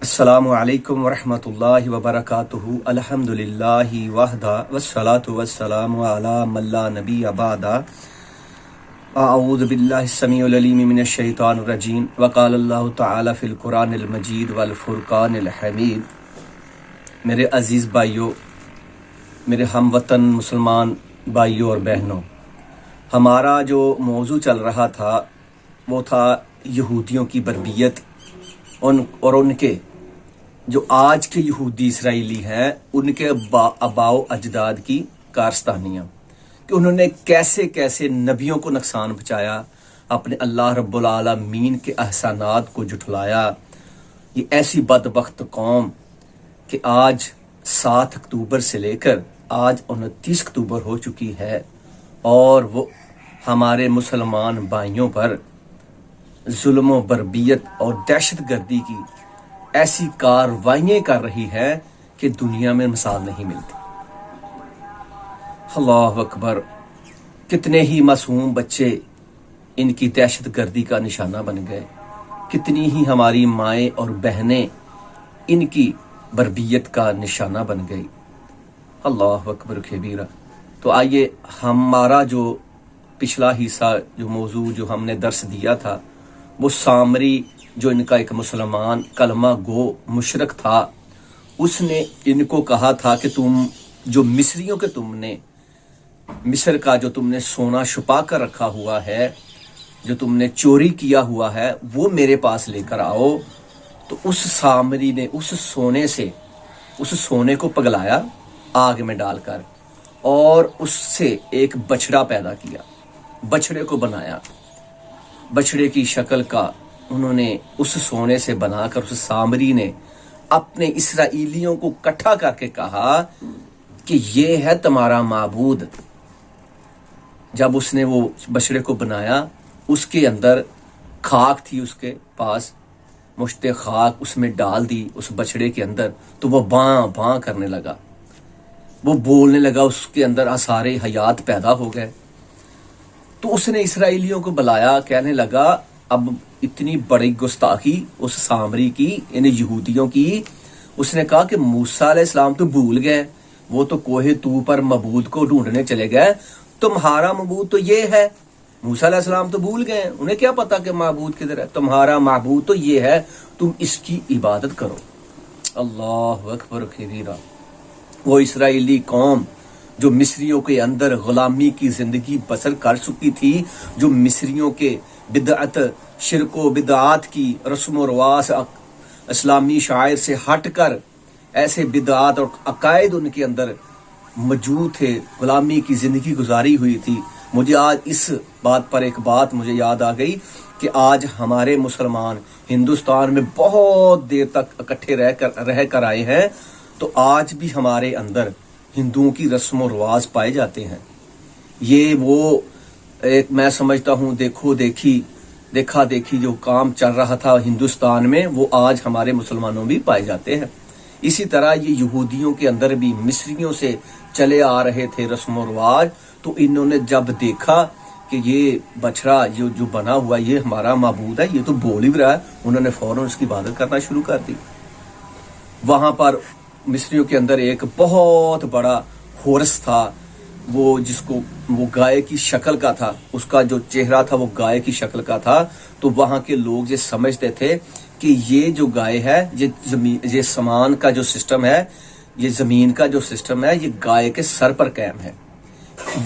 السلام علیکم ورحمۃ اللہ وبرکاتہ الحمدللہ وحدہ والصلاة والسلام علی من لا نبی بعدہ اعوذ باللہ السمیع العلیم من الشیطان الرجیم وقال اللہ تعالی فی القرآن المجید والفرقان الحمید۔ میرے عزیز بھائیوں، میرے ہم وطن مسلمان بھائیوں اور بہنوں، ہمارا جو موضوع چل رہا تھا وہ تھا یہودیوں کی بربریت اور ان کے جو آج کے یہودی اسرائیلی ہیں ان کے آباء و اجداد کی کارستانیاں، کہ انہوں نے کیسے کیسے نبیوں کو نقصان پہنچایا، اپنے اللہ رب العالمین کے احسانات کو جھٹلایا۔ یہ ایسی بدبخت قوم کہ آج 7 اکتوبر سے لے کر آج 29 اکتوبر ہو چکی ہے اور وہ ہمارے مسلمان بھائیوں پر ظلم و بربریت اور دہشت گردی کی ایسی کارروائیاں کر رہی ہے کہ دنیا میں مثال نہیں ملتی۔ اللہ اکبر، کتنے ہی معصوم بچے ان کی دہشت گردی کا نشانہ بن گئے، کتنی ہی ہماری مائیں اور بہنیں ان کی بربریت کا نشانہ بن گئی۔ اللہ اکبر کبیرہ۔ تو آئیے ہمارا جو پچھلا حصہ جو موضوع جو ہم نے درس دیا تھا، وہ سامری جو ان کا ایک مسلمان کلمہ گو مشرک تھا، اس نے ان کو کہا تھا کہ تم جو مصریوں کے تم نے مصر کا جو تم نے سونا چھپا کر رکھا ہوا ہے، جو تم نے چوری کیا ہوا ہے، وہ میرے پاس لے کر آؤ۔ تو اس سامری نے اس سونے کو پگلایا آگ میں ڈال کر اور اس سے ایک بچڑا پیدا کیا، بچڑے کو بنایا، بچڑے کی شکل کا انہوں نے اس سونے سے بنا کر اس سامری نے اپنے اسرائیلیوں کو اکٹھا کر کے کہا کہ یہ ہے تمہارا معبود۔ جب اس نے وہ بچڑے کو بنایا، اس کے اندر خاک تھی، اس کے پاس مشت خاک اس میں ڈال دی اس بچڑے کے اندر، تو وہ باں باں کرنے لگا، وہ بولنے لگا، اس کے اندر آثار حیات پیدا ہو گئے۔ تو اس نے اسرائیلیوں کو بلایا، کہنے لگا اب اتنی بڑی گستاخی اس سامری کی، ان یہودیوں کی۔ اس نے کہا کہ موسیٰ علیہ السلام تو بھول گئے، وہ تو کوہ طور پر معبود کو ڈھونڈنے چلے گئے، تمہارا معبود تو یہ ہے۔ موسیٰ علیہ السلام تو بھول گئے، انہیں کیا پتا کہ معبود کدھر ہے، تمہارا معبود تو یہ ہے، تم اس کی عبادت کرو۔ اللہ اکبر کبیرہ۔ وہ اسرائیلی قوم جو مصریوں کے اندر غلامی کی زندگی بسر کر چکی تھی، جو مصریوں کے بدعت، شرک و بدعات کی رسم و رواج، اسلامی شاعر سے ہٹ کر ایسے بدعات اور عقائد ان کے اندر موجود تھے، غلامی کی زندگی گزاری ہوئی تھی۔ مجھے آج اس بات پر ایک بات مجھے یاد آ گئی کہ آج ہمارے مسلمان ہندوستان میں بہت دیر تک اکٹھے رہ کر آئے ہیں، تو آج بھی ہمارے اندر ہندوؤں کی رسم و رواج پائے جاتے ہیں۔ یہ وہ ایک میں سمجھتا ہوں دیکھا دیکھی جو کام چل رہا تھا ہندوستان میں، وہ آج ہمارے مسلمانوں بھی پائے جاتے ہیں۔ اسی طرح یہ یہودیوں کے اندر بھی مصریوں سے چلے آ رہے تھے رسم و رواج، تو انہوں نے جب دیکھا کہ یہ بچڑا جو بنا ہوا یہ ہمارا معبود ہے، یہ تو بول ہی رہا ہے، انہوں نے فوراً اس کی عبادت کرنا شروع کر دی۔ وہاں پر مصریوں کے اندر ایک بہت بڑا ہورس تھا، وہ جس کو وہ گائے کی شکل کا تھا، اس کا جو چہرہ تھا وہ گائے کی شکل کا تھا۔ تو وہاں کے لوگ یہ سمجھتے تھے کہ یہ جو گائے ہے، یہ سمان کا جو سسٹم ہے، یہ زمین کا جو سسٹم ہے، یہ گائے کے سر پر قائم ہے۔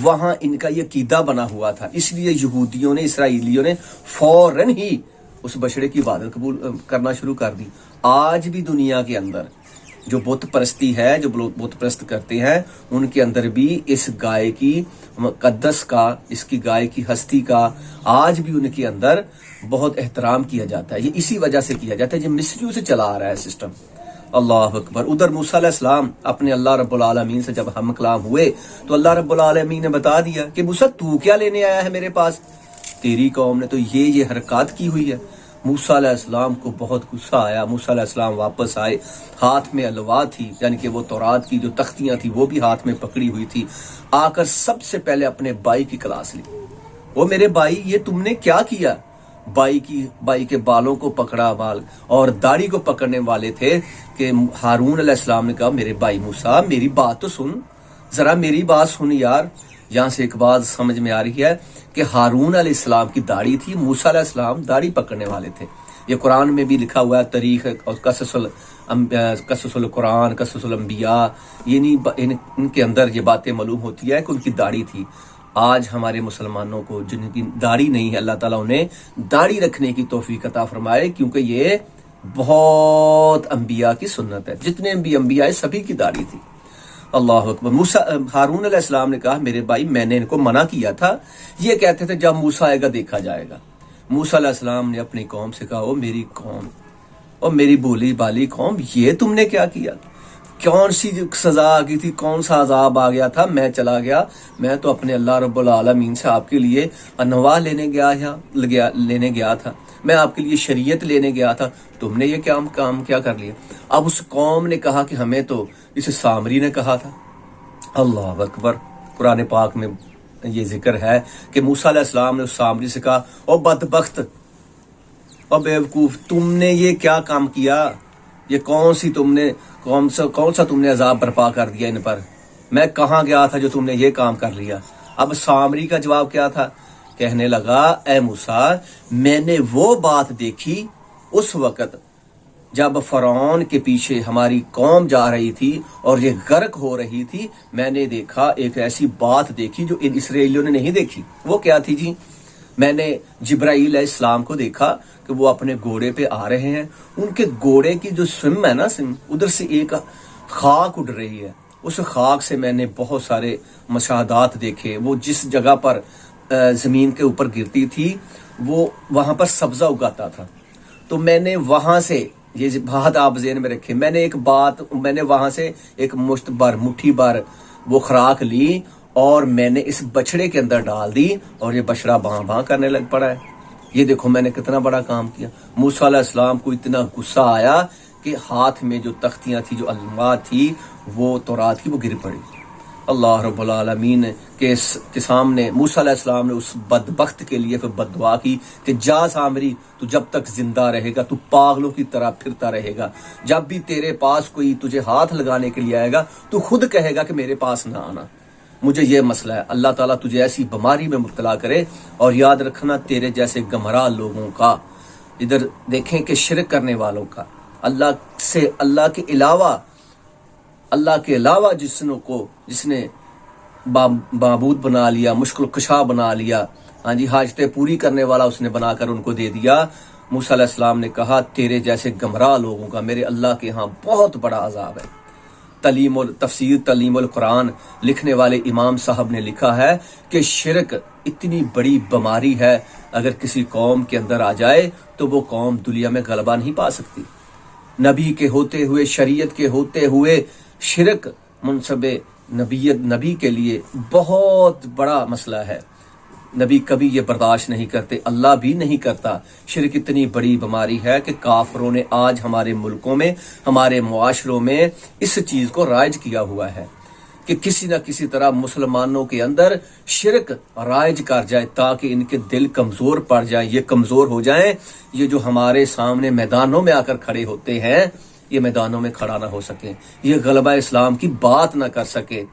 وہاں ان کا یہ عقیدہ بنا ہوا تھا، اس لیے یہودیوں نے، اسرائیلیوں نے فوراً ہی اس بچڑے کی عبادت قبول کرنا شروع کر دی۔ آج بھی دنیا کے اندر جو بت پرستی ہے، جو بت پرست کرتے ہیں، ان کے اندر بھی اس گائے کی مقدس کا، اس کی گائے کی ہستی کا آج بھی ان کے اندر بہت احترام کیا جاتا ہے۔ یہ اسی وجہ سے کیا جاتا ہے، یہ مصریوں سے چلا آ رہا ہے سسٹم۔ اللہ اکبر۔ ادھر موسیٰ علیہ السلام اپنے اللہ رب العالمین سے جب ہم کلام ہوئے تو اللہ رب العالمین نے بتا دیا کہ موسیٰ تو کیا لینے آیا ہے میرے پاس، تیری قوم نے تو یہ حرکات کی ہوئی ہے۔ موسیٰ علیہ السلام کو بہت غصہ آیا، موسیٰ علیہ السلام واپس آئے، ہاتھ میں الواح تھی، یعنی کہ وہ تورات کی جو تختیاں تھی وہ بھی ہاتھ میں پکڑی ہوئی تھی۔ آ کر سب سے پہلے اپنے بھائی کی کلاس لی، وہ میرے بھائی یہ تم نے کیا کیا؟ بائی کے بالوں کو پکڑا بال اور داڑھی کو پکڑنے والے تھے کہ ہارون علیہ السلام نے کہا میرے بھائی موسیٰ میری بات تو سن، ذرا میری بات سن یار۔ یہاں سے ایک بات سمجھ میں آ رہی ہے کہ ہارون علیہ السلام کی داڑھی تھی، موسیٰ علیہ السلام داڑھی پکڑنے والے تھے۔ یہ قرآن میں بھی لکھا ہوا ہے، تاریخ اور قصص القرآن، قصص الانبیاء، یعنی ان کے اندر یہ باتیں معلوم ہوتی ہے کہ ان کی داڑھی تھی۔ آج ہمارے مسلمانوں کو جن کی داڑھی نہیں ہے، اللہ تعالیٰ انہیں داڑھی رکھنے کی توفیق عطا فرمائے، کیونکہ یہ بہت انبیاء کی سنت ہے، جتنے بھی انبیاء ہیں سبھی کی داڑھی تھی۔ اللہ اکبر۔ ہارون علیہ السلام نے کہا میرے بھائی میں نے ان کو منع کیا تھا، یہ کہتے تھے جب موسیٰ آئے گا دیکھا جائے گا۔ موسیٰ علیہ السلام نے اپنی قوم سے کہا او میری قوم، اور میری بولی بالی قوم، یہ تم نے کیا کیا؟ کون سی سزا آ گئی تھی، کون سا عذاب آ گیا تھا؟ میں چلا گیا، میں تو اپنے اللہ رب العالمین سے آپ کے لیے انواع لینے گیا تھا، میں آپ کے لیے شریعت لینے گیا تھا، تم نے یہ کام کیا کر لیا؟ اب اس قوم نے کہا کہ ہمیں تو اسے سامری نے کہا تھا۔ اللہ اکبر۔ قرآن پاک میں یہ ذکر ہے کہ موسیٰ علیہ السلام نے اس سامری سے کہا او بدبخت، او بیوقوف، تم نے یہ کیا کام کیا؟ یہ کون سا تم نے عذاب برپا کر دیا ان پر؟ میں کہاں گیا تھا جو تم نے یہ کام کر لیا؟ اب سامری کا جواب کیا تھا؟ کہنے لگا اے موسیٰ میں نے وہ بات دیکھی اس وقت جب فرعون کے پیچھے ہماری قوم جا رہی تھی اور یہ غرق ہو رہی تھی، میں نے دیکھا ایک ایسی بات دیکھی جو ان اسرائیلیوں نے نہیں دیکھی۔ وہ کیا تھی جی؟ میں نے جبرائیل علیہ السلام کو دیکھا کہ وہ اپنے گھوڑے پہ آ رہے ہیں، ان کے گھوڑے کی جو سم ہے نا، ادھر سے ایک خاک اڑ رہی ہے، اس خاک سے میں نے بہت سارے مشاہدات دیکھے۔ وہ جس جگہ پر زمین کے اوپر گرتی تھی وہ وہاں پر سبزہ اگاتا تھا، تو میں نے وہاں سے یہ بات آپ ذہن میں رکھیں، میں نے وہاں سے ایک مٹھی بھر وہ خوراک لی اور میں نے اس بچڑے کے اندر ڈال دی اور یہ بچڑا باں باں کرنے لگ پڑا ہے۔ یہ دیکھو میں نے کتنا بڑا کام کیا۔ موسیٰ علیہ السلام کو اتنا غصہ آیا کہ ہاتھ میں جو تختیاں تھی، جو علامات تھی، وہ تورات کی، وہ گر پڑی۔ اللہ رب العالمین کے سامنے موسیٰ علیہ السلام نے اس بدبخت کے لیے پھر بد دعا کی کہ جا سامری، تو جب تک زندہ رہے گا تو پاگلوں کی طرح پھرتا رہے گا، جب بھی تیرے پاس کوئی تجھے ہاتھ لگانے کے لیے آئے گا تو خود کہے گا کہ میرے پاس نہ آنا، مجھے یہ مسئلہ ہے۔ اللہ تعالیٰ تجھے ایسی بیماری میں مبتلا کرے، اور یاد رکھنا تیرے جیسے گمراہ لوگوں کا، ادھر دیکھیں کہ شرک کرنے والوں کا، اللہ کے علاوہ جس نے معبود بنا لیا، مشکل کشا بنا لیا، ہاں جی، حاجتیں پوری کرنے والا اس نے بنا کر ان کو دے دیا۔ موسیٰ علیہ السلام نے کہا تیرے جیسے گمراہ لوگوں کا میرے اللہ کے ہاں بہت بڑا عذاب ہے۔ تفسیر تعلیم القرآن لکھنے والے امام صاحب نے لکھا ہے کہ شرک اتنی بڑی بیماری ہے، اگر کسی قوم کے اندر آ جائے تو وہ قوم دنیا میں غلبہ نہیں پا سکتی۔ نبی کے ہوتے ہوئے، شریعت کے ہوتے ہوئے شرک منصب نبی کے لیے بہت بڑا مسئلہ ہے۔ نبی کبھی یہ برداشت نہیں کرتے، اللہ بھی نہیں کرتا۔ شرک اتنی بڑی بیماری ہے کہ کافروں نے آج ہمارے ملکوں میں، ہمارے معاشروں میں اس چیز کو رائج کیا ہوا ہے کہ کسی نہ کسی طرح مسلمانوں کے اندر شرک رائج کر جائے تاکہ ان کے دل کمزور پڑ جائیں، یہ کمزور ہو جائیں، یہ جو ہمارے سامنے میدانوں میں آ کر کھڑے ہوتے ہیں یہ میدانوں میں کھڑا نہ ہو سکے، یہ غلبہ اسلام کی بات نہ کر سکے۔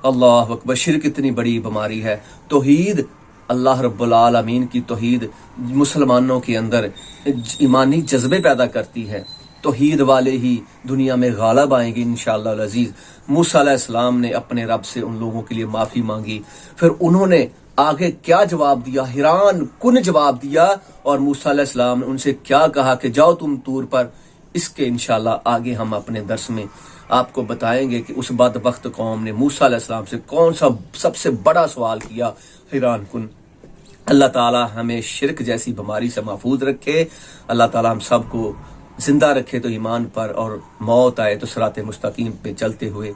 اللہ اکبر۔ شرک اتنی بڑی بیماری ہے۔ توحید، اللہ رب العالمین کی توحید مسلمانوں کے اندر ایمانی جذبے پیدا کرتی ہے۔ توحید والے ہی دنیا میں غالب آئیں گے انشاءاللہ العزیز۔ موسیٰ علیہ السلام نے اپنے رب سے ان لوگوں کے لیے معافی مانگی، پھر انہوں نے آگے کیا جواب دیا، حیران کن جواب دیا، اور موسیٰ علیہ السلام نے ان سے کیا کہا کہ جاؤ تم طور پر۔ اس کے انشاءاللہ آگے ہم اپنے درس میں آپ کو بتائیں گے کہ اس بدبخت قوم نے موسیٰ علیہ السلام سے کون سا سب سے بڑا سوال کیا، حیران کن۔ اللہ تعالی ہمیں شرک جیسی بیماری سے محفوظ رکھے، اللہ تعالی ہم سب کو زندہ رکھے تو ایمان پر، اور موت آئے تو صراط مستقیم پہ چلتے ہوئے۔